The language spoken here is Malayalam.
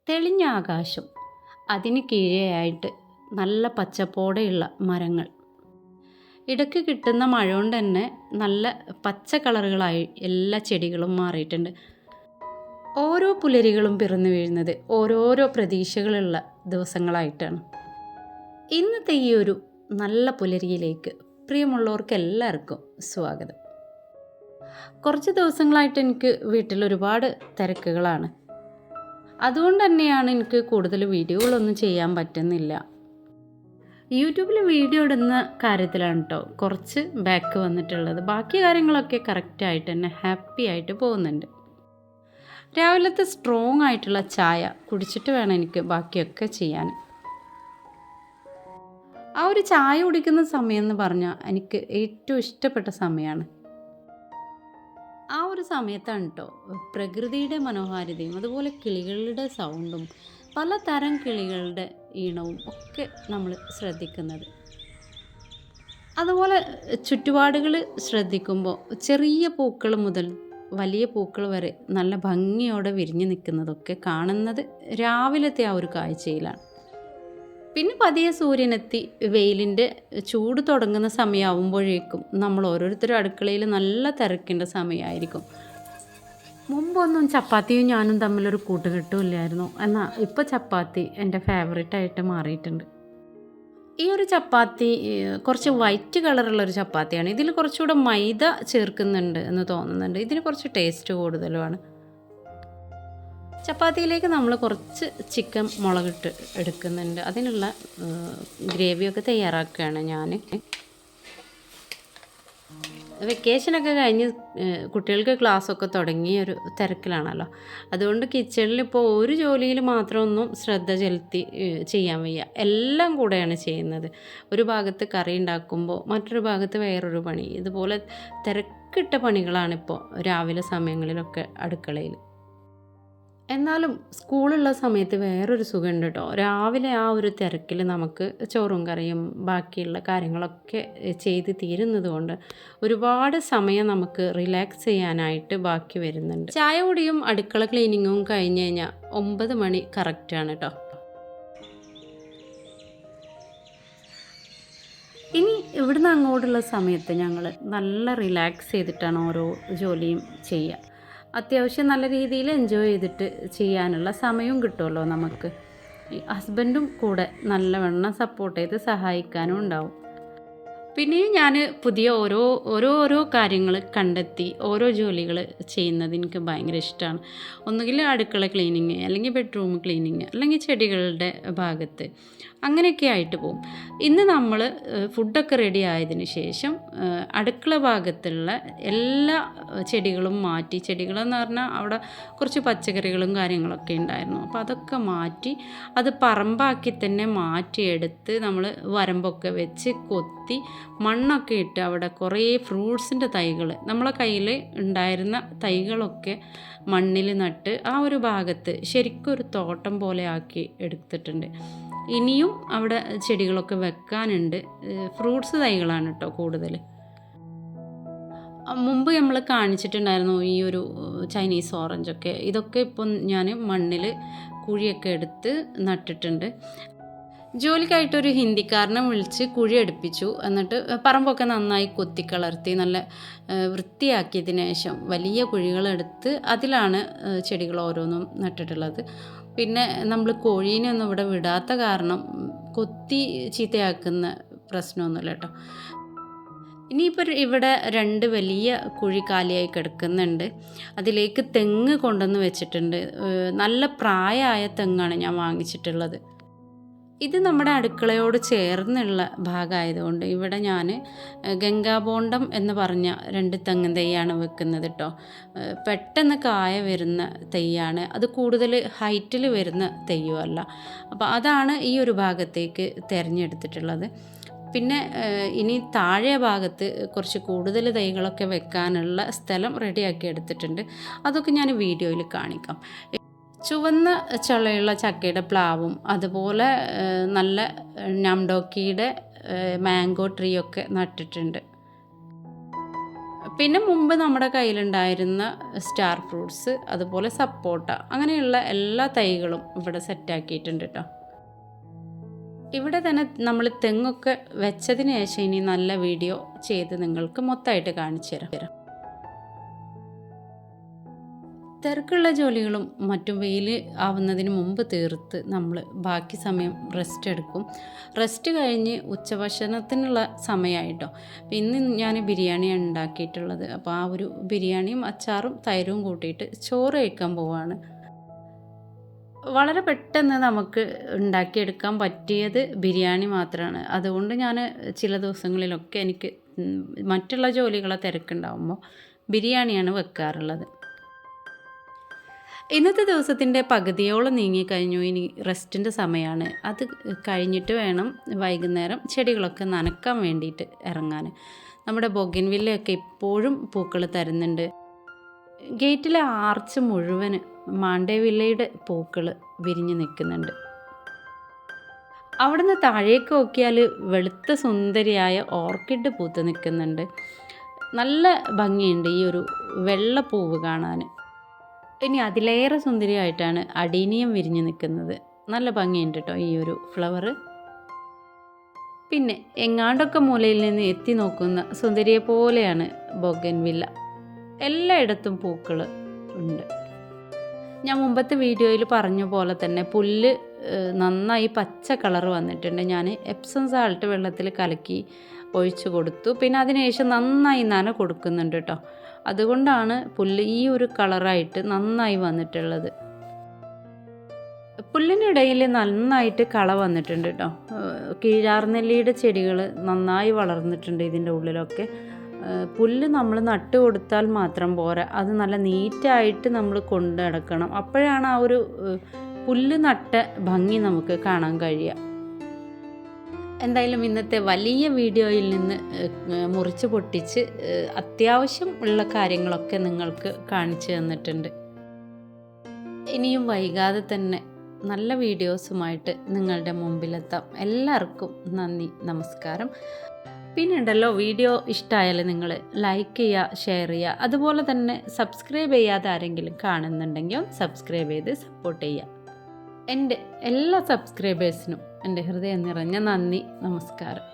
തെളിഞ്ഞ ആകാശം, അതിന് കീഴെയായിട്ട് നല്ല പച്ചപ്പോടെയുള്ള മരങ്ങൾ. ഇടയ്ക്ക് കിട്ടുന്ന മഴ കൊണ്ട് തന്നെ നല്ല പച്ച കളറുകളായി എല്ലാ ചെടികളും മാറിയിട്ടുണ്ട്. ഓരോ പുലരികളും പിറന്നു വീഴുന്നത് ഓരോരോ പ്രതീക്ഷകളുള്ള ദിവസങ്ങളായിട്ടാണ്. ഇന്നത്തെ ഈ ഒരു നല്ല പുലരിയിലേക്ക് പ്രിയമുള്ളവർക്ക് എല്ലാവർക്കും സ്വാഗതം. കുറച്ച് ദിവസങ്ങളായിട്ട് എനിക്ക് വീട്ടിൽ ഒരുപാട് തിരക്കുകളാണ്. അതുകൊണ്ട് തന്നെയാണ് എനിക്ക് കൂടുതൽ വീഡിയോകളൊന്നും ചെയ്യാൻ പറ്റുന്നില്ല. യൂട്യൂബിൽ വീഡിയോ ഇടുന്ന കാര്യത്തിലാണ് കേട്ടോ കുറച്ച് ബാക്ക് വന്നിട്ടുള്ളത്. ബാക്കി കാര്യങ്ങളൊക്കെ കറക്റ്റായിട്ട് തന്നെ ഹാപ്പി ആയിട്ട് പോകുന്നുണ്ട്. രാവിലത്തെ സ്ട്രോങ് ആയിട്ടുള്ള ചായ കുടിച്ചിട്ട് വേണം എനിക്ക് ബാക്കിയൊക്കെ ചെയ്യാൻ. ആ ഒരു ചായ കുടിക്കുന്ന സമയം എന്ന് പറഞ്ഞാൽ എനിക്ക് ഏറ്റവും ഇഷ്ടപ്പെട്ട സമയമാണ്. ആ ഒരു സമയത്താണ് കേട്ടോ പ്രകൃതിയുടെ മനോഹാരിതയും അതുപോലെ കിളികളുടെ സൗണ്ടും പലതരം കിളികളുടെ ഈണവും ഒക്കെ നമ്മൾ ശ്രദ്ധിക്കുന്നത്. അതുപോലെ ചുറ്റുപാടുകൾ ശ്രദ്ധിക്കുമ്പോൾ ചെറിയ പൂക്കൾ മുതൽ വലിയ പൂക്കൾ വരെ നല്ല ഭംഗിയോടെ വിരിഞ്ഞു നിൽക്കുന്നതൊക്കെ കാണുന്നത് രാവിലത്തെ ആ ഒരു കാഴ്ചയിലാണ്. പിന്നെ പതിയെ സൂര്യനെത്തി വെയിലിൻ്റെ ചൂട് തുടങ്ങുന്ന സമയമാകുമ്പോഴേക്കും നമ്മൾ ഓരോരുത്തരും അടുക്കളയിൽ നല്ല തിരക്കേണ്ട സമയമായിരിക്കും. മുമ്പൊന്നും ചപ്പാത്തിയും ഞാനും തമ്മിലൊരു കൂട്ടുകെട്ടുമില്ലായിരുന്നു. എന്നാൽ ഇപ്പോൾ ചപ്പാത്തി എൻ്റെ ഫേവറേറ്റായിട്ട് മാറിയിട്ടുണ്ട്. ഈ ഒരു ചപ്പാത്തി കുറച്ച് വൈറ്റ് കളറുള്ളൊരു ചപ്പാത്തിയാണ്. ഇതിൽ കുറച്ചുകൂടെ മൈദ ചേർക്കുന്നുണ്ട് എന്ന് തോന്നുന്നുണ്ട്. ഇതിന് കുറച്ച് ടേസ്റ്റ് കൂടുതലുമാണ്. ചപ്പാത്തിയിലേക്ക് നമ്മൾ കുറച്ച് ചിക്കൻ മുളകിട്ട് എടുക്കുന്നുണ്ട്. അതിനുള്ള ഗ്രേവിയൊക്കെ തയ്യാറാക്കുകയാണ് ഞാൻ. വെക്കേഷനൊക്കെ കഴിഞ്ഞ് കുട്ടികൾക്ക് ക്ലാസ്സൊക്കെ തുടങ്ങിയ ഒരു തിരക്കിലാണല്ലോ. അതുകൊണ്ട് കിച്ചണിൽ ഇപ്പോൾ ഒരു ജോലിയിൽ മാത്രമൊന്നും ശ്രദ്ധ ചെലുത്തി ചെയ്യാൻ വയ്യ. എല്ലാം കൂടെയാണ് ചെയ്യുന്നത്. ഒരു ഭാഗത്ത് കറി ഉണ്ടാക്കുമ്പോൾ മറ്റൊരു ഭാഗത്ത് വേറൊരു പണി. ഇതുപോലെ തിരക്കിട്ട പണികളാണിപ്പോൾ രാവിലെ സമയങ്ങളിലൊക്കെ അടുക്കളയിൽ. എന്നാലും സ്കൂളുള്ള സമയത്ത് വേറൊരു സുഖമുണ്ട് കേട്ടോ. രാവിലെ ആ ഒരു തിരക്കിൽ നമുക്ക് ചോറും കറിയും ബാക്കിയുള്ള കാര്യങ്ങളൊക്കെ ചെയ്ത് തീരുന്നത് കൊണ്ട് ഒരുപാട് സമയം നമുക്ക് റിലാക്സ് ചെയ്യാനായിട്ട് ബാക്കി വരുന്നുണ്ട്. ചായ കുടിയും അടുക്കള ക്ലീനിങ്ങും കഴിഞ്ഞ് കഴിഞ്ഞാൽ 9 മണി കറക്റ്റാണ് കേട്ടോ. ഇനി ഇവിടുന്ന് അങ്ങോട്ടുള്ള സമയത്ത് ഞങ്ങൾ നല്ല റിലാക്സ് ചെയ്തിട്ടാണ് ഓരോ ജോലിയും ചെയ്യുക. അത്യാവശ്യം നല്ല രീതിയിൽ എൻജോയ് ചെയ്തിട്ട് ചെയ്യാനുള്ള സമയവും കിട്ടുമല്ലോ നമുക്ക്. ഹസ്ബൻഡും കൂടെ നല്ലവണ്ണം സപ്പോർട്ട് ചെയ്ത് സഹായിക്കാനും ഉണ്ടാവും. പിന്നെയും ഞാൻ പുതിയ ഓരോ കാര്യങ്ങൾ കണ്ടെത്തി ഓരോ ജോലികൾ ചെയ്യുന്നത് എനിക്ക് ഭയങ്കര ഇഷ്ടമാണ്. ഒന്നുകിൽ അടുക്കള ക്ലീനിങ്, അല്ലെങ്കിൽ ബെഡ്റൂം ക്ലീനിങ്, അല്ലെങ്കിൽ ചെടികളുടെ ഭാഗത്ത്, അങ്ങനെയൊക്കെ ആയിട്ട് പോകും. ഇന്ന് നമ്മൾ ഫുഡൊക്കെ റെഡി ആയതിന് ശേഷം അടുക്കള ഭാഗത്തുള്ള എല്ലാ ചെടികളും മാറ്റി, ചെടികളെന്ന് പറഞ്ഞാൽ അവിടെ കുറച്ച് പച്ചക്കറികളും കാര്യങ്ങളൊക്കെ ഉണ്ടായിരുന്നു. അപ്പോൾ അതൊക്കെ മാറ്റി അത് പറമ്പാക്കി തന്നെ മാറ്റിയെടുത്ത് നമ്മൾ വരമ്പൊക്കെ വെച്ച് കൊത്തി മണ്ണൊക്കെ ഇട്ട് അവിടെ കുറേ ഫ്രൂട്ട്സിൻ്റെ തൈകൾ നമ്മളെ കയ്യിൽ ഉണ്ടായിരുന്ന തൈകളൊക്കെ മണ്ണിൽ നട്ട് ആ ഒരു ഭാഗത്ത് ശരിക്കും ഒരു തോട്ടം പോലെ ആക്കി എടുത്തിട്ടുണ്ട്. ഇനിയും അവിടെ ചെടികളൊക്കെ വെക്കാനുണ്ട്. ഫ്രൂട്ട്സ് തൈകളാണ് കേട്ടോ കൂടുതൽ. മുമ്പ് നമ്മൾ കാണിച്ചിട്ടുണ്ടായിരുന്നു ഈ ഒരു ചൈനീസ് ഓറഞ്ചൊക്കെ. ഇതൊക്കെ ഇപ്പം ഞാൻ മണ്ണിൽ കുഴിയൊക്കെ എടുത്ത് നട്ടിട്ടുണ്ട്. ജോലിക്കായിട്ടൊരു ഹിന്ദിക്കാരനെ വിളിച്ച് കുഴി എടുപ്പിച്ചു. എന്നിട്ട് പറമ്പൊക്കെ നന്നായി കൊത്തിക്കളർത്തി നല്ല വൃത്തിയാക്കിയതിന് ശേഷം വലിയ കുഴികളെടുത്ത് അതിലാണ് ചെടികൾ ഓരോന്നും നട്ടിട്ടുള്ളത്. പിന്നെ നമ്മൾ കോഴീനെയൊന്നും ഇവിടെ വിടാത്ത കാരണം കൊത്തി ചീത്തയാക്കുന്ന പ്രശ്നമൊന്നുമില്ല കേട്ടോ. ഇനിയിപ്പോൾ ഇവിടെ 2 വലിയ കുഴി കാലിയായി കിടക്കുന്നുണ്ട്. അതിലേക്ക് തെങ്ങ് കൊണ്ടുവന്ന് വെച്ചിട്ടുണ്ട്. നല്ല പ്രായമായ തെങ്ങാണ് ഞാൻ വാങ്ങിച്ചിട്ടുള്ളത്. ഇത് നമ്മുടെ അടുക്കളയോട് ചേർന്നുള്ള ഭാഗമായതുകൊണ്ട് ഇവിടെ ഞാൻ ഗംഗാബോണ്ടം എന്ന് പറഞ്ഞ 2 തെങ്ങ് തൈയാണ് വെക്കുന്നത് കേട്ടോ. പെട്ടെന്ന് കായ വരുന്ന തൈയാണ്. അത് കൂടുതൽ ഹൈറ്റിൽ വരുന്ന തൈയുമല്ല. അപ്പോൾ അതാണ് ഈ ഒരു ഭാഗത്തേക്ക് തിരഞ്ഞെടുത്തിട്ടുള്ളത്. പിന്നെ ഇനി താഴെ ഭാഗത്ത് കുറച്ച് കൂടുതൽ തൈകളൊക്കെ വെക്കാനുള്ള സ്ഥലം റെഡിയാക്കി എടുത്തിട്ടുണ്ട്. അതൊക്കെ ഞാൻ വീഡിയോയിൽ കാണിക്കാം. ചുവന്ന ചുളയുള്ള ചക്കയുടെ പ്ലാവും അതുപോലെ നല്ല നാംഡോക്കിയുടെ മാംഗോ ട്രീ ഒക്കെ നട്ടിട്ടുണ്ട്. പിന്നെ മുമ്പ് നമ്മുടെ കയ്യിലുണ്ടായിരുന്ന സ്റ്റാർ ഫ്രൂട്ട്സ്, അതുപോലെ സപ്പോട്ട, അങ്ങനെയുള്ള എല്ലാ തൈകളും ഇവിടെ സെറ്റാക്കിയിട്ടുണ്ട് കേട്ടോ. ഇവിടെ തന്നെ നമ്മൾ തെങ്ങൊക്കെ വെച്ചതിന് ശേഷം ഇനി നല്ല വീഡിയോ ചെയ്ത് നിങ്ങൾക്ക് മൊത്തമായിട്ട് കാണിച്ചു തരാം. തിരക്കുള്ള ജോലികളും മറ്റും വെയിൽ ആവുന്നതിന് മുമ്പ് തീർത്ത് നമ്മൾ ബാക്കി സമയം റെസ്റ്റ് എടുക്കും. റെസ്റ്റ് കഴിഞ്ഞ് ഉച്ചഭക്ഷണത്തിനുള്ള സമയമായിട്ടോ. ഇന്ന് ഞാൻ ബിരിയാണിയാണ് ഉണ്ടാക്കിയിട്ടുള്ളത്. അപ്പോൾ ആ ഒരു ബിരിയാണിയും അച്ചാറും തൈരും കൂട്ടിയിട്ട് ചോറ് കഴിക്കാൻ പോവാണ്. വളരെ പെട്ടെന്ന് നമുക്ക് ഉണ്ടാക്കിയെടുക്കാൻ പറ്റിയത് ബിരിയാണി മാത്രമാണ്. അതുകൊണ്ട് ഞാൻ ചില ദിവസങ്ങളിലൊക്കെ എനിക്ക് മറ്റുള്ള ജോലികളെ തിരക്കുണ്ടാകുമ്പോൾ ബിരിയാണിയാണ് വെക്കാറുള്ളത്. ഇന്നത്തെ ദിവസത്തിൻ്റെ പകുതിയോളം നീങ്ങിക്കഴിഞ്ഞു. ഇനി റെസ്റ്റിൻ്റെ സമയമാണ്. അത് കഴിഞ്ഞിട്ട് വേണം വൈകുന്നേരം ചെടികളൊക്കെ നനക്കാൻ വേണ്ടിയിട്ട് ഇറങ്ങാൻ. നമ്മുടെ ബൊഗൻവില്ലയൊക്കെ ഇപ്പോഴും പൂക്കൾ തരുന്നുണ്ട്. ഗേറ്റിലെ ആർച്ച് മുഴുവൻ മാണ്ടേവില്ലയുടെ പൂക്കൾ വിരിഞ്ഞ് നിൽക്കുന്നുണ്ട്. അവിടുന്ന് താഴേക്ക് നോക്കിയാൽ വെളുത്ത സുന്ദരിയായ ഓർക്കിഡ് പൂത്ത് നിൽക്കുന്നുണ്ട്. നല്ല ഭംഗിയുണ്ട് ഈ ഒരു വെള്ളപ്പൂവ് കാണാൻ. ഇനി അതിലേറെ സുന്ദരിയായിട്ടാണ് അഡീനിയം വിരിഞ്ഞ് നിൽക്കുന്നത്. നല്ല ഭംഗിയുണ്ട് കേട്ടോ ഈ ഒരു ഫ്ലവർ. പിന്നെ എങ്ങാണ്ടൊക്കെ മൂലയിൽ നിന്ന് എത്തി നോക്കുന്ന സുന്ദരിയെ പോലെയാണ് ബൊഗൻവില്ല. എല്ലായിടത്തും പൂക്കൾ ഉണ്ട്. ഞാൻ മുമ്പത്തെ വീഡിയോയിൽ പറഞ്ഞ പോലെ തന്നെ പുല്ല് നന്നായി പച്ച കളർ വന്നിട്ടുണ്ട്. ഞാൻ എപ്സം സാൾട്ട് വെള്ളത്തിൽ കലക്കി ഒഴിച്ചു കൊടുത്തു. പിന്നെ അതിനുശേഷം നന്നായി നന കൊടുക്കുന്നുണ്ട് കേട്ടോ. അതുകൊണ്ടാണ് പുല്ല് ഈ ഒരു കളറായിട്ട് നന്നായി വന്നിട്ടുള്ളത്. പുല്ലിനിടയിൽ നന്നായിട്ട് കള വന്നിട്ടുണ്ട് കേട്ടോ. കീഴാർനെല്ലിയുടെ ചെടികൾ നന്നായി വളർന്നിട്ടുണ്ട് ഇതിൻ്റെ ഉള്ളിലൊക്കെ. പുല്ല് നമ്മൾ നട്ട് കൊടുത്താൽ മാത്രം പോരാ, അത് നല്ല നീറ്റായിട്ട് നമ്മൾ കൊണ്ടു നടക്കണം. അപ്പോഴാണ് ആ ഒരു പുല്ല് നട്ട ഭംഗി നമുക്ക് കാണാൻ കഴിയുക. എന്തായാലും ഇന്നത്തെ വലിയ വീഡിയോയിൽ നിന്ന് മുറിച്ച് പൊട്ടിച്ച് അത്യാവശ്യം ഉള്ള കാര്യങ്ങളൊക്കെ നിങ്ങൾക്ക് കാണിച്ചു തന്നിട്ടുണ്ട്. ഇനിയും വൈകാതെ തന്നെ നല്ല വീഡിയോസുമായിട്ട് നിങ്ങളുടെ മുമ്പിലെത്താം. എല്ലാവർക്കും നന്ദി, നമസ്കാരം. പിന്നെ ഉണ്ടല്ലോ, വീഡിയോ ഇഷ്ടമായാൽ നിങ്ങൾ ലൈക്ക് ചെയ്യുക, ഷെയർ ചെയ്യുക. അതുപോലെ തന്നെ സബ്സ്ക്രൈബ് ചെയ്യാതെ ആരെങ്കിലും കാണുന്നുണ്ടെങ്കിൽ സബ്സ്ക്രൈബ് ചെയ്ത് സപ്പോർട്ട് ചെയ്യുക. എൻ്റെ എല്ലാ സബ്സ്ക്രൈബേഴ്സിനും എൻ്റെ ഹൃദയം നിറഞ്ഞ നന്ദി, നമസ്കാരം.